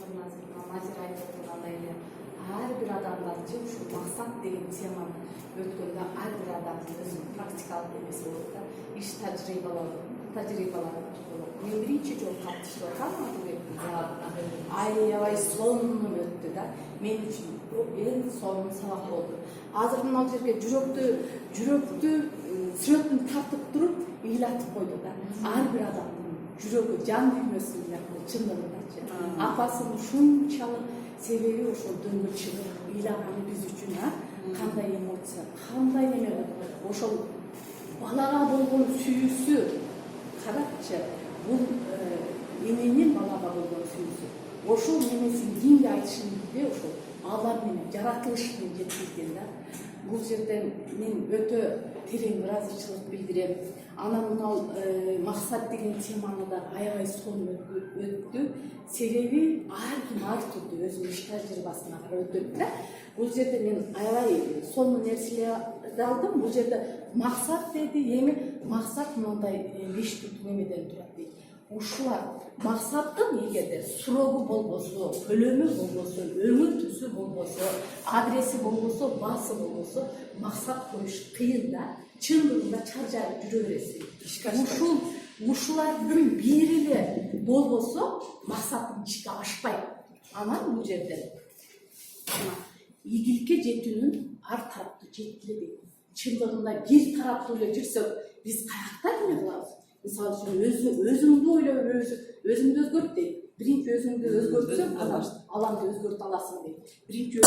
Назира айтып тургандай эле ар бир адамдачы ушу максат деген теманы өткөндө ар бир адамдын өзүнүн практикалык эмеси болот да, иш тажрыйбалары болот. Мен биринчи жолу катышып аткам аябай сонун өттү да. Мен үчүн эң сонун сабак болду. Азыр мына жерге жүрөктү сүрөтүн тартып туруп ыйлатып койду да. Ар бир адамдын жүрөгү, жан дүйнөсү чындыгындачы. Апасынын ушунчалык себеби ошол дөңгөл чыгып ыйлаганы биз үчүн кандай эмоция, кандай неме ошол балага болгон сүйүүсү. Карачы, бул эненин балага болгон сүйүүсү. Ошол немесин кимге айтышын билбей ошол Алла менен жаратылышын жеткизген да. Бул жерден мен өтө терең ыраазычылык билдирем. Анан мына максат деген теманы да аябай сонун өттү. Себеби ар ким ар түрдүү өзүнүн иш тажрыйбасына карап өтөт да. Бул жерде мен аябай сонун нерселерди алдым. Бул жерде максат деди, эми максат мындай 5 түрдүү немеден турат дейт. Ушулар максаттын эгерде сурогу болбосо, көлөмү болбосо, өңү түсү болбосо, адреси болбосо, баасы болбосо, максат коюш кыйын да. Чындыгында чаржап жүрө бересиң. Ушулардын бири эле болбосо, максаттын ишке ашпайт. Анан бул жерде ийгиликке жетүүнүн ар тараптуу жеткиле дейт. Чындыгында бир тараптуу эле жүрсөк, биз каякта эме кылабыз? Мисалы үчүн өзүңдү ойлоп өзүңдү өзгөрт дейт. Биринчи өзүңдү өзгөртсөң, аламды өзгөртө аласың дейт. Биринчи